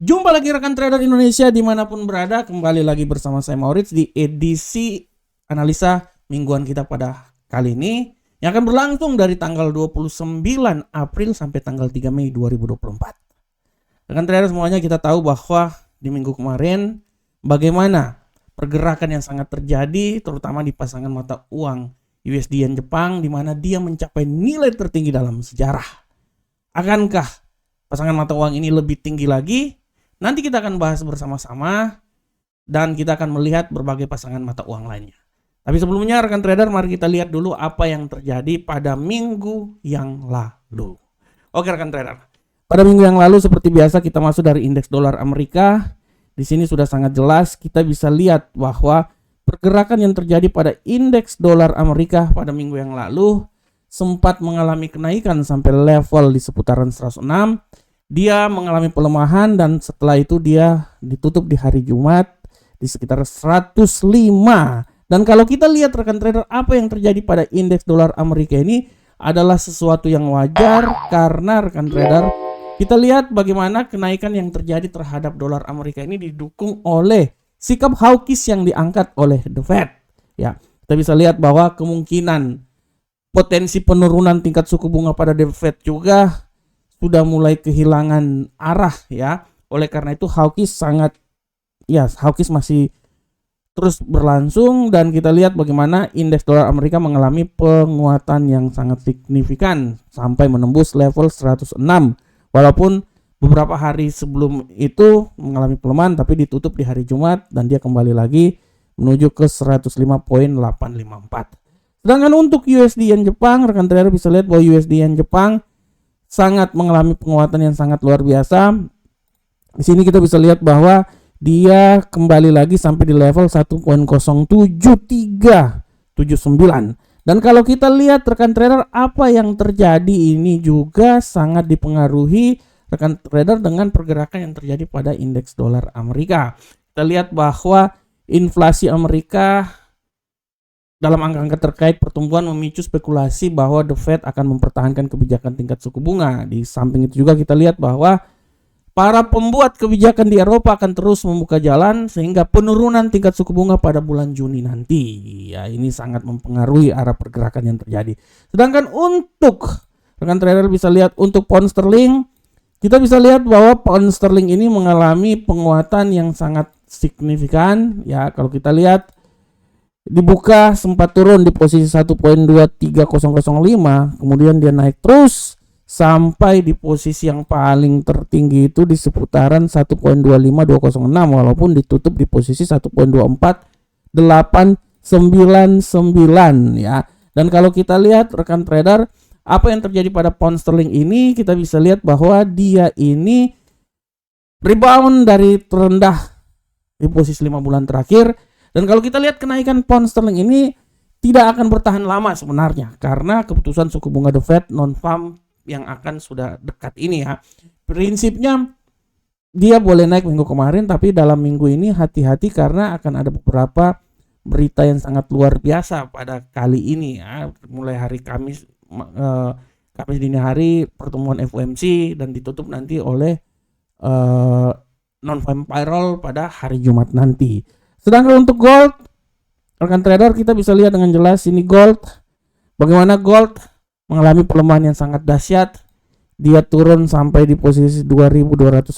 Jumpa lagi rekan trader Indonesia dimanapun berada, kembali lagi bersama saya Maurits di edisi analisa mingguan kita pada kali ini yang akan berlangsung dari tanggal 29 April sampai tanggal 3 Mei 2024. Rekan trader semuanya, kita tahu bahwa di minggu kemarin bagaimana pergerakan yang sangat terjadi terutama di pasangan mata uang USD Yen Jepang, di mana dia mencapai nilai tertinggi dalam sejarah. Akankah pasangan mata uang ini lebih tinggi lagi? Nanti kita akan bahas bersama-sama dan kita akan melihat berbagai pasangan mata uang lainnya. Tapi sebelumnya rekan trader, mari kita lihat dulu apa yang terjadi pada minggu yang lalu. Oke rekan trader, pada minggu yang lalu seperti biasa kita masuk dari indeks dolar Amerika. Di sini sudah sangat jelas kita bisa lihat bahwa pergerakan yang terjadi pada indeks dolar Amerika pada minggu yang lalu sempat mengalami kenaikan sampai level di seputaran 106. Dia mengalami pelemahan dan setelah itu dia ditutup di hari Jumat di sekitar 105. Dan kalau kita lihat rekan trader, apa yang terjadi pada indeks dolar Amerika ini adalah sesuatu yang wajar karena rekan trader, kita lihat bagaimana kenaikan yang terjadi terhadap dolar Amerika ini didukung oleh sikap hawkish yang diangkat oleh The Fed. Ya, kita bisa lihat bahwa kemungkinan potensi penurunan tingkat suku bunga pada The Fed juga sudah mulai kehilangan arah ya. Oleh karena itu hawkish masih terus berlangsung dan kita lihat bagaimana indeks dolar Amerika mengalami penguatan yang sangat signifikan sampai menembus level 106. Walaupun beberapa hari sebelum itu mengalami pelemahan tapi ditutup di hari Jumat dan dia kembali lagi menuju ke 105.854. Sedangkan untuk USD Yen Jepang, rekan trader bisa lihat bahwa USD Yen Jepang sangat mengalami penguatan yang sangat luar biasa. Di sini kita bisa lihat bahwa dia kembali lagi sampai di level 1.07379. Dan kalau kita lihat rekan trader, apa yang terjadi ini juga sangat dipengaruhi rekan trader dengan pergerakan yang terjadi pada indeks dolar Amerika. Kita lihat bahwa inflasi Amerika dalam angka-angka terkait pertumbuhan memicu spekulasi bahwa The Fed akan mempertahankan kebijakan tingkat suku bunga. Di samping itu juga kita lihat bahwa para pembuat kebijakan di Eropa akan terus membuka jalan sehingga penurunan tingkat suku bunga pada bulan Juni nanti. Ya, ini sangat mempengaruhi arah pergerakan yang terjadi. Sedangkan untuk rekan trader bisa lihat untuk pound sterling, kita bisa lihat bahwa pound sterling ini mengalami penguatan yang sangat signifikan. Ya, kalau kita lihat dibuka sempat turun di posisi 1.23005, kemudian dia naik terus sampai di posisi yang paling tertinggi itu di seputaran 1.25206 walaupun ditutup di posisi 1.24899 ya. Dan kalau kita lihat rekan trader, apa yang terjadi pada pound sterling ini, kita bisa lihat bahwa dia ini rebound dari terendah di posisi 5 bulan terakhir. Dan kalau kita lihat kenaikan pound sterling ini tidak akan bertahan lama sebenarnya karena keputusan suku bunga The Fed non-farm yang akan sudah dekat ini ya. Prinsipnya dia boleh naik minggu kemarin tapi dalam minggu ini hati-hati karena akan ada beberapa berita yang sangat luar biasa pada kali ini ya. Mulai hari Kamis dini hari pertemuan FOMC dan ditutup nanti oleh non-farm payroll pada hari Jumat nanti. Sedangkan untuk gold, rekan trader kita bisa lihat dengan jelas ini gold. Bagaimana gold mengalami pelemahan yang sangat dahsyat. Dia turun sampai di posisi 2290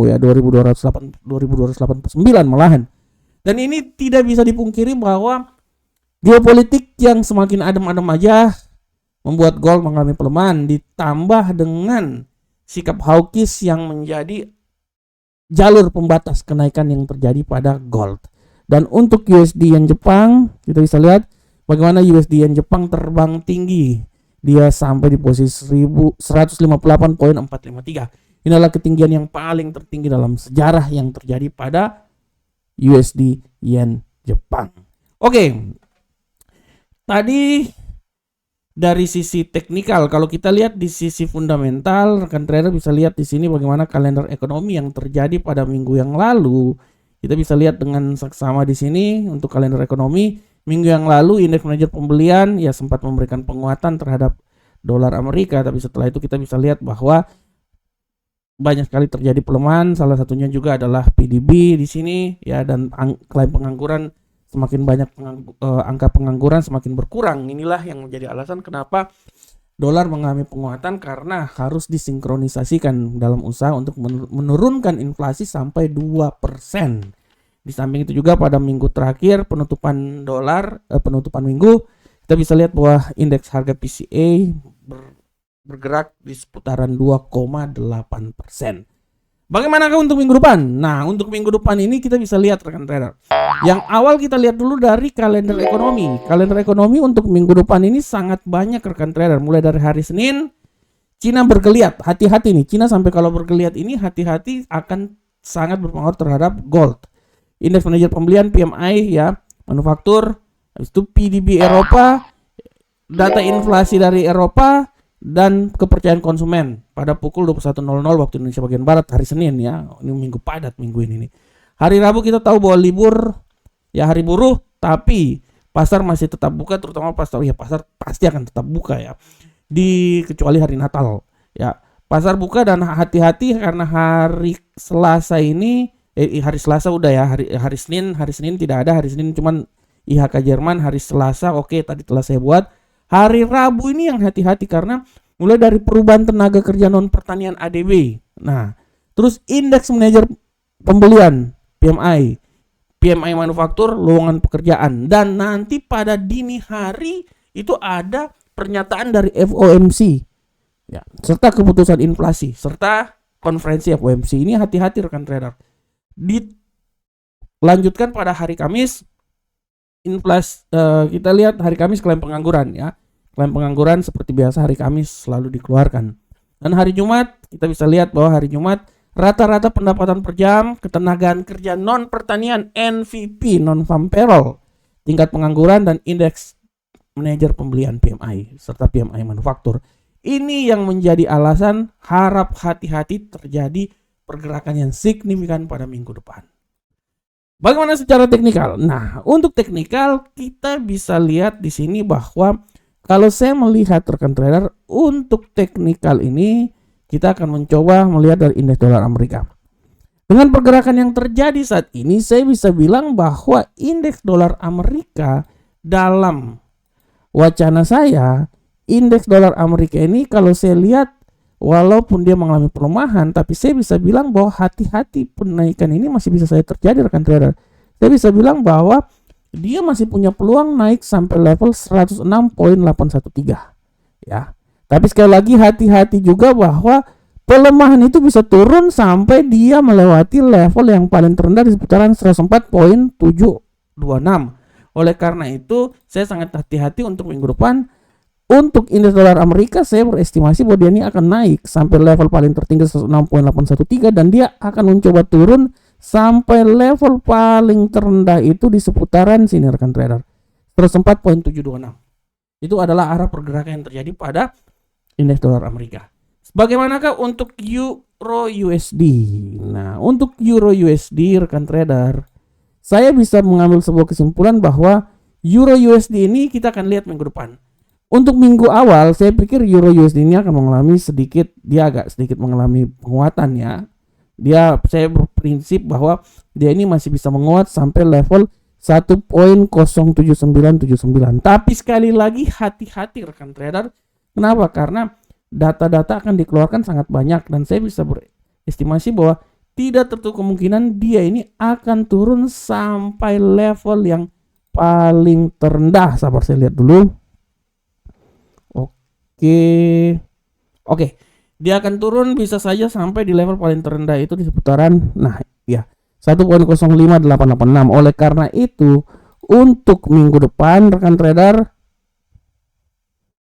ya, 2289 malahan. Dan ini tidak bisa dipungkiri bahwa geopolitik yang semakin adem-adem aja membuat gold mengalami pelemahan, ditambah dengan sikap hawkish yang menjadi jalur pembatas kenaikan yang terjadi pada gold. Dan untuk USD Yen Jepang, kita bisa lihat bagaimana USD Yen Jepang terbang tinggi. Dia sampai di posisi 158.453. Inilah ketinggian yang paling tertinggi dalam sejarah yang terjadi pada USD Yen Jepang. Oke. Tadi dari sisi teknikal, kalau kita lihat di sisi fundamental, rekan trader bisa lihat di sini bagaimana kalender ekonomi yang terjadi pada minggu yang lalu. Kita bisa lihat dengan saksama di sini untuk kalender ekonomi. Minggu yang lalu indeks manajer pembelian ya sempat memberikan penguatan terhadap dolar Amerika, tapi setelah itu kita bisa lihat bahwa banyak sekali terjadi pelemahan, salah satunya juga adalah PDB di sini ya, dan klaim pengangguran semakin banyak, angka pengangguran semakin berkurang. Inilah yang menjadi alasan kenapa dolar mengalami penguatan, karena harus disinkronisasikan dalam usaha untuk menurunkan inflasi sampai 2%. Di samping itu juga pada minggu terakhir penutupan minggu, kita bisa lihat bahwa indeks harga PCE bergerak di seputaran 2,8%. Bagaimanakah untuk minggu depan? Nah, untuk minggu depan ini kita bisa lihat rekan trader. Yang awal kita lihat dulu dari kalender ekonomi. Kalender ekonomi untuk minggu depan ini sangat banyak rekan trader. Mulai dari hari Senin, Cina bergeliat. Hati-hati nih, Cina sampai kalau bergeliat ini hati-hati, akan sangat berpengaruh terhadap gold. Indeks manajer pembelian PMI ya, manufaktur, habis itu PDB Eropa, data inflasi dari Eropa, dan kepercayaan konsumen pada pukul 21.00 waktu Indonesia bagian Barat hari Senin ya. Ini minggu padat minggu ini nih. Hari Rabu kita tahu bahwa libur ya, hari buruh, tapi pasar masih tetap buka, terutama pasar pasti akan tetap buka ya. Kecuali hari Natal ya. Pasar buka, dan hati-hati karena hari Selasa ini hari Selasa udah ya, hari Senin tidak ada, hari Senin cuman IHK Jerman, hari Selasa oke, tadi telah saya buat. Hari Rabu ini yang hati-hati karena mulai dari perubahan tenaga kerja non pertanian ADB. Nah, terus indeks manajer pembelian PMI manufaktur, lowongan pekerjaan, dan nanti pada dini hari itu ada pernyataan dari FOMC ya, serta keputusan inflasi serta konferensi FOMC. Ini hati-hati rekan trader. Dilanjutkan pada hari Kamis, kita lihat hari Kamis klaim pengangguran ya. Klaim pengangguran seperti biasa hari Kamis selalu dikeluarkan. Dan hari Jumat kita bisa lihat bahwa hari Jumat rata-rata pendapatan per jam, ketenagaan kerja non pertanian NVP, non farm payroll, tingkat pengangguran, dan indeks manajer pembelian PMI serta PMI manufaktur. Ini yang menjadi alasan harap hati-hati terjadi pergerakan yang signifikan pada minggu depan. Bagaimana secara teknikal? Nah, untuk teknikal kita bisa lihat di sini bahwa kalau saya melihat rekan trader, untuk teknikal ini kita akan mencoba melihat dari indeks dolar Amerika. Dengan pergerakan yang terjadi saat ini, saya bisa bilang bahwa indeks dolar Amerika, dalam wacana saya, indeks dolar Amerika ini kalau saya lihat walaupun dia mengalami pelemahan, tapi saya bisa bilang bahwa hati-hati, penaikan ini masih bisa saya terjadi rekan trader. Saya bisa bilang bahwa dia masih punya peluang naik sampai level 106.813 ya. Tapi sekali lagi hati-hati juga bahwa pelemahan itu bisa turun sampai dia melewati level yang paling terendah di seputaran 104.726. Oleh karena itu saya sangat hati-hati untuk minggu depan. Untuk indeks dolar Amerika saya berestimasi bahwa dia ini akan naik sampai level paling tertinggi 106.813, dan dia akan mencoba turun sampai level paling terendah itu di seputaran sini rekan trader, 104.726. Itu adalah arah pergerakan yang terjadi pada indeks dolar Amerika. Bagaimanakah untuk Euro USD? Nah, untuk Euro USD rekan trader, saya bisa mengambil sebuah kesimpulan bahwa Euro USD ini kita akan lihat minggu depan. Untuk minggu awal saya pikir Euro USD ini akan mengalami agak sedikit mengalami penguatan ya. Saya berprinsip bahwa dia ini masih bisa menguat sampai level 1.07979. Tapi sekali lagi hati-hati rekan trader. Kenapa? Karena data-data akan dikeluarkan sangat banyak, dan saya bisa berestimasi bahwa tidak tertutup kemungkinan dia ini akan turun sampai level yang paling terendah. Sabar saya lihat dulu. Oke. Dia akan turun bisa saja sampai di level paling terendah itu di seputaran 1.05886. Oleh karena itu, untuk minggu depan rekan trader,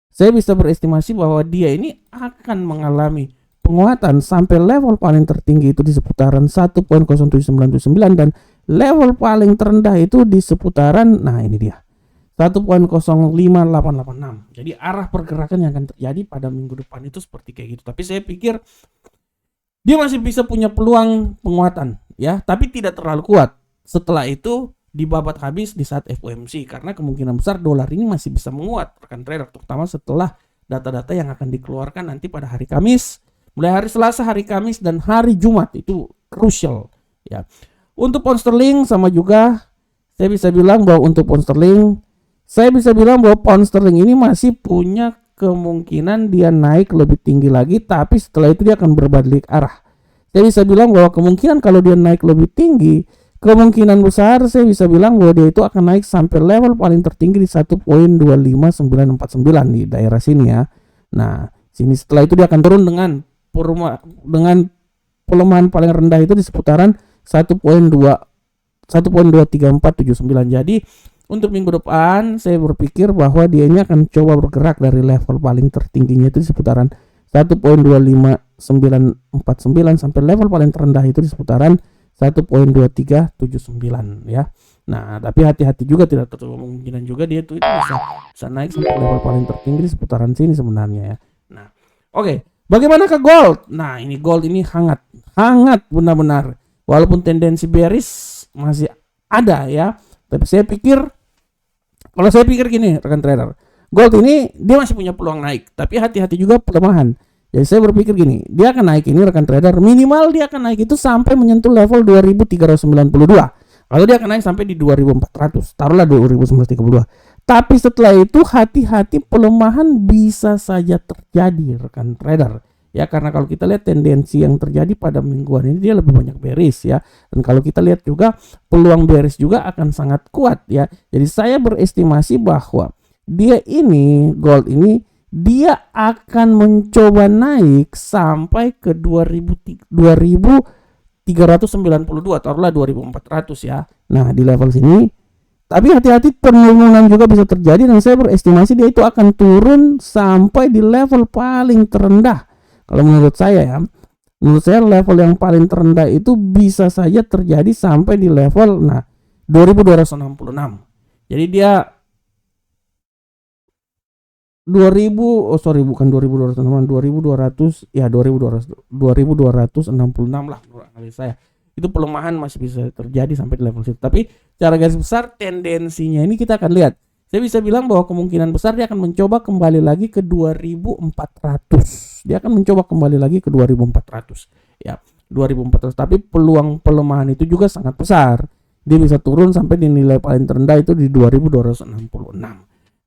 saya bisa berestimasi bahwa dia ini akan mengalami penguatan sampai level paling tertinggi itu di seputaran 1.07979, dan level paling terendah itu di seputaran ini dia 1.05886. Jadi arah pergerakan yang akan terjadi pada minggu depan itu seperti kayak gitu. Tapi saya pikir dia masih bisa punya peluang penguatan ya, tapi tidak terlalu kuat. Setelah itu dibabat habis di saat FOMC, karena kemungkinan besar dolar ini masih bisa menguat rekan trader, terutama setelah data-data yang akan dikeluarkan nanti pada hari Kamis Mulai hari Selasa, hari Kamis, dan hari Jumat itu crucial ya. Untuk pound sterling sama juga, saya bisa bilang bahwa untuk pound sterling, saya bisa bilang bahwa pound sterling ini masih punya kemungkinan dia naik lebih tinggi lagi, tapi setelah itu dia akan berbalik arah. Saya bisa bilang bahwa kemungkinan kalau dia naik lebih tinggi, kemungkinan besar saya bisa bilang bahwa dia itu akan naik sampai level paling tertinggi di 1.25949 di daerah sini ya. Nah, sini setelah itu dia akan turun dengan pelemahan paling rendah itu di seputaran 1.23479. Jadi untuk minggu depan saya berpikir bahwa dia ini akan coba bergerak dari level paling tertingginya itu di seputaran 1.25949 sampai level paling terendah itu di seputaran 1.2379 ya. Nah, tapi hati-hati juga, tidak tertutup kemungkinan juga dia itu bisa naik sampai level paling tertinggi di seputaran sini sebenarnya ya. Nah, oke. Bagaimana ke gold? Nah, ini gold ini hangat benar-benar. Walaupun tendensi bearish masih ada ya, tapi saya pikir gini rekan trader, gold ini dia masih punya peluang naik, tapi hati-hati juga pelemahan. Jadi saya berpikir gini, dia akan naik ini rekan trader, minimal dia akan naik itu sampai menyentuh level 2392. Lalu dia akan naik sampai di 2400, taruhlah 2932. Tapi setelah itu hati-hati, pelemahan bisa saja terjadi rekan trader. Ya, karena kalau kita lihat tendensi yang terjadi pada mingguan ini dia lebih banyak bearish ya. Dan kalau kita lihat juga peluang bearish juga akan sangat kuat ya. Jadi saya berestimasi bahwa dia ini, gold ini, dia akan mencoba naik sampai ke 2392, taruhlah 2400 ya. Nah, di level sini. Tapi hati-hati, penurunan juga bisa terjadi dan saya berestimasi dia itu akan turun sampai di level paling terendah. Kalau menurut saya ya, menurut saya level yang paling terendah itu bisa saja terjadi sampai di level 2266. Jadi dia 2266 ya, 2266 lah menurut analisa saya. Itu pelemahan masih bisa terjadi sampai di level situ. Tapi secara garis besar tendensinya ini kita akan lihat. Saya bisa bilang bahwa kemungkinan besar dia akan mencoba kembali lagi ke 2400. Dia akan mencoba kembali lagi ke 2400. Ya, 2400. Tapi peluang pelemahan itu juga sangat besar. Dia bisa turun sampai di nilai paling terendah itu di 2266.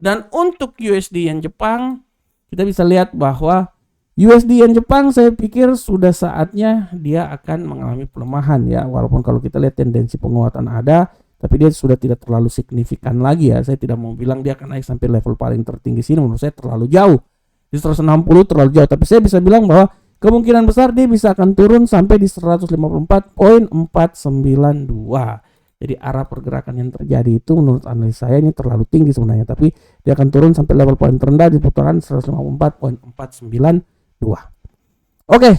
Dan untuk USD yen Jepang, kita bisa lihat bahwa USD yen Jepang saya pikir sudah saatnya dia akan mengalami pelemahan ya. Walaupun kalau kita lihat tendensi penguatan ada, tapi dia sudah tidak terlalu signifikan lagi ya. Saya tidak mau bilang dia akan naik sampai level paling tertinggi sini, menurut saya terlalu jauh. Di 160 terlalu jauh, tapi saya bisa bilang bahwa kemungkinan besar dia bisa akan turun sampai di 154.492. Jadi arah pergerakan yang terjadi itu menurut analis saya ini terlalu tinggi sebenarnya, tapi dia akan turun sampai level paling terendah di putaran 154.492. Oke,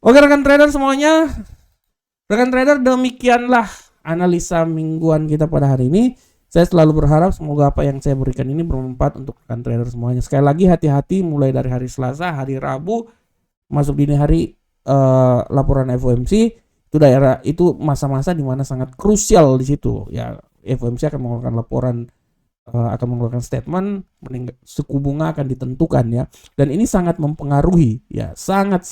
rekan trader semuanya. Rekan trader, demikianlah analisa mingguan kita pada hari ini. Saya selalu berharap semoga apa yang saya berikan ini bermanfaat untuk rekan trader semuanya. Sekali lagi hati-hati mulai dari hari Selasa, hari Rabu, masuk dini hari laporan FOMC. Itu daerah itu masa-masa di mana sangat krusial di situ ya. FOMC akan mengeluarkan laporan, akan mengeluarkan statement, suku bunga akan ditentukan ya, dan ini sangat mempengaruhi ya, sangat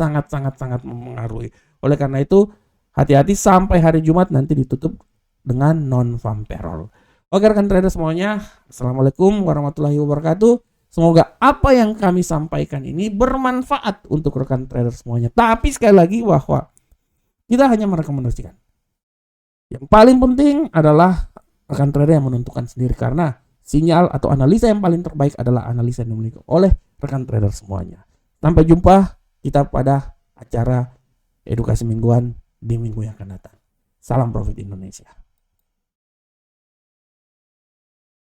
mempengaruhi. Oleh karena itu hati-hati sampai hari Jumat nanti ditutup dengan non farm payroll. Oke rekan trader semuanya, assalamualaikum warahmatullahi wabarakatuh. Semoga apa yang kami sampaikan ini bermanfaat untuk rekan trader semuanya. Tapi sekali lagi bahwa kita hanya merekomendasikan. Yang paling penting adalah rekan trader yang menentukan sendiri, karena sinyal atau analisa yang paling terbaik adalah analisa yang dimiliki oleh rekan trader semuanya. Sampai jumpa kita pada acara edukasi mingguan di minggu yang akan datang. Salam profit Indonesia.